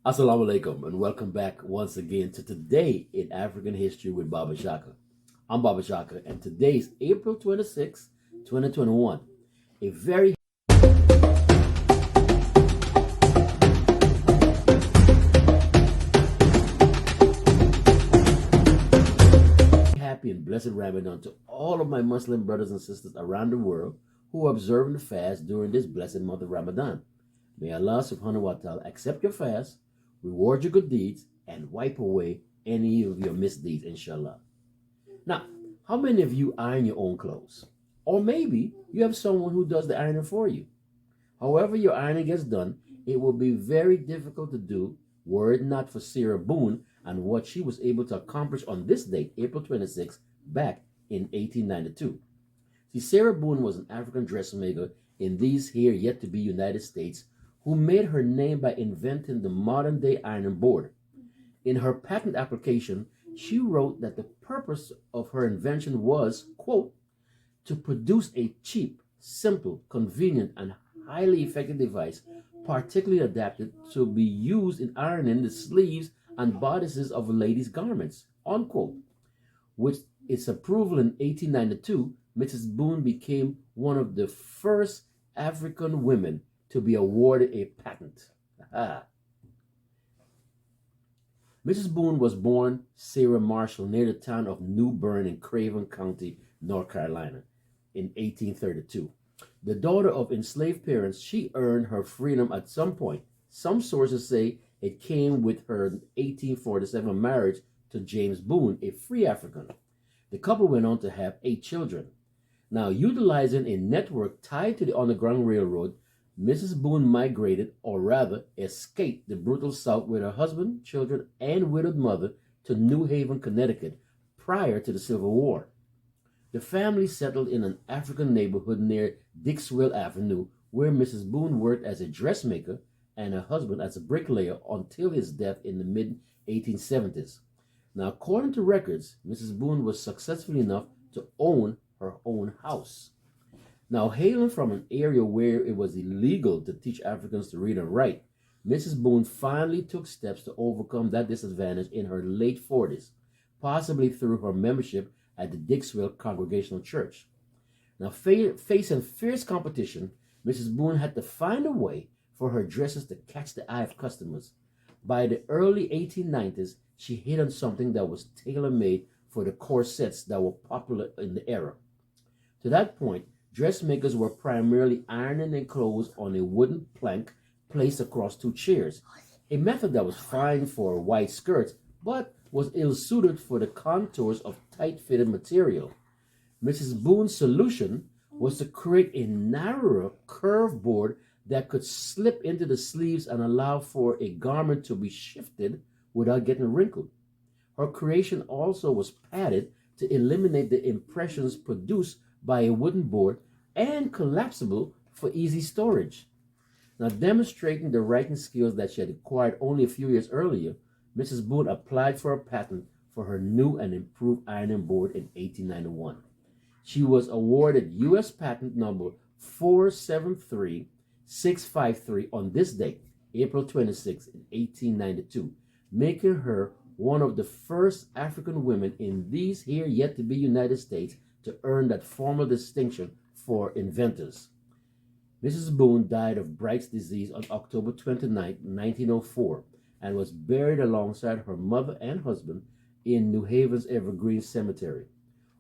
Assalamu alaikum and welcome back once again to Today in African History with Baba Shaka. I'm Baba Shaka and today is April 26, 2021. A very happy and blessed Ramadan to all of my Muslim brothers and sisters around the world who are observing the fast during this blessed month of Ramadan. May Allah subhanahu wa ta'ala accept your fast, reward your good deeds, and wipe away any of your misdeeds, inshallah. Now, how many of you iron your own clothes? Or maybe you have someone who does the ironing for you. However your ironing gets done, it will be very difficult to do were it not for Sarah Boone and what she was able to accomplish on this date, April 26, back in 1892. See, Sarah Boone was an African dressmaker in these here yet to be United States who made her name by inventing the modern day ironing board. In her patent application, she wrote that the purpose of her invention was, quote, to produce a cheap, simple, convenient, and highly effective device, particularly adapted to be used in ironing the sleeves and bodices of ladies' garments, unquote. With its approval in 1892, Mrs. Boone became one of the first African women to be awarded a patent. Mrs. Boone was born Sarah Marshall near the town of New Bern in Craven County, North Carolina, in 1832. The daughter of enslaved parents, she earned her freedom at some point. Some sources say it came with her 1847 marriage to James Boone, a free African. The couple went on to have 8 children. Now, utilizing a network tied to the Underground Railroad, Mrs. Boone migrated, or rather escaped, the brutal South with her husband, children, and widowed mother to New Haven, Connecticut, prior to the Civil War. The family settled in an African neighborhood near Dixwell Avenue, where Mrs. Boone worked as a dressmaker and her husband as a bricklayer until his death in the mid 1870s. Now, according to records, Mrs. Boone was successful enough to own her own house. Now, hailing from an area where it was illegal to teach Africans to read and write, Mrs. Boone finally took steps to overcome that disadvantage in her late 40s, possibly through her membership at the Dixwell Congregational Church. Now, facing fierce competition, Mrs. Boone had to find a way for her dresses to catch the eye of customers. By the early 1890s, she hit on something that was tailor-made for the corsets that were popular in the era. To that point, dressmakers were primarily ironing their clothes on a wooden plank placed across 2 chairs, a method that was fine for wide skirts but was ill-suited for the contours of tight-fitted material. Mrs. Boone's solution was to create a narrower curved board that could slip into the sleeves and allow for a garment to be shifted without getting wrinkled. Her creation also was padded to eliminate the impressions produced by a wooden board and collapsible for easy storage. Now, demonstrating the writing skills that she had acquired only a few years earlier, Mrs. Boone applied for a patent for her new and improved ironing board in 1891. She was awarded U.S. patent number 473653 on this date, April 26, 1892, making her one of the first African women in these here yet to be United States to earn that formal distinction for inventors. Mrs. Boone died of Bright's disease on October 29, 1904, and was buried alongside her mother and husband in New Haven's Evergreen Cemetery.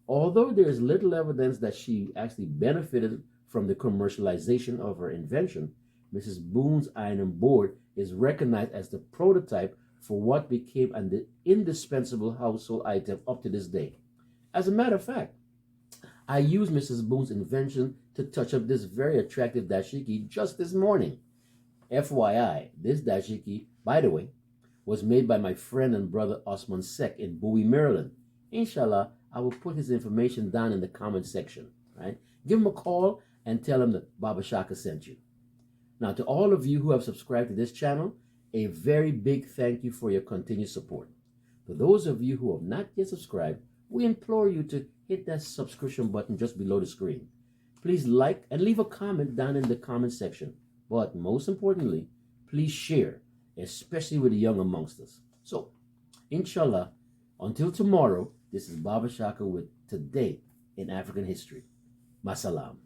Although there is little evidence that she actually benefited from the commercialization of her invention, Mrs. Boone's ironing board is recognized as the prototype for what became an indispensable household item up to this day. As a matter of fact, I used Mrs. Boone's invention to touch up this very attractive dashiki just this morning. FYI, this dashiki, by the way, was made by my friend and brother Ousmane Seck in Boone, Maryland. Inshallah, I will put his information down in the comment section. Right? Give him a call and tell him that Baba Shaka sent you. Now, to all of you who have subscribed to this channel, a very big thank you for your continued support. For those of you who have not yet subscribed, we implore you to hit that subscription button just below the screen. Please like and leave a comment down in the comment section. But most importantly, please share, especially with the young amongst us. So, inshallah, until tomorrow, this is Baba Shaka with Today in African History. Masalam.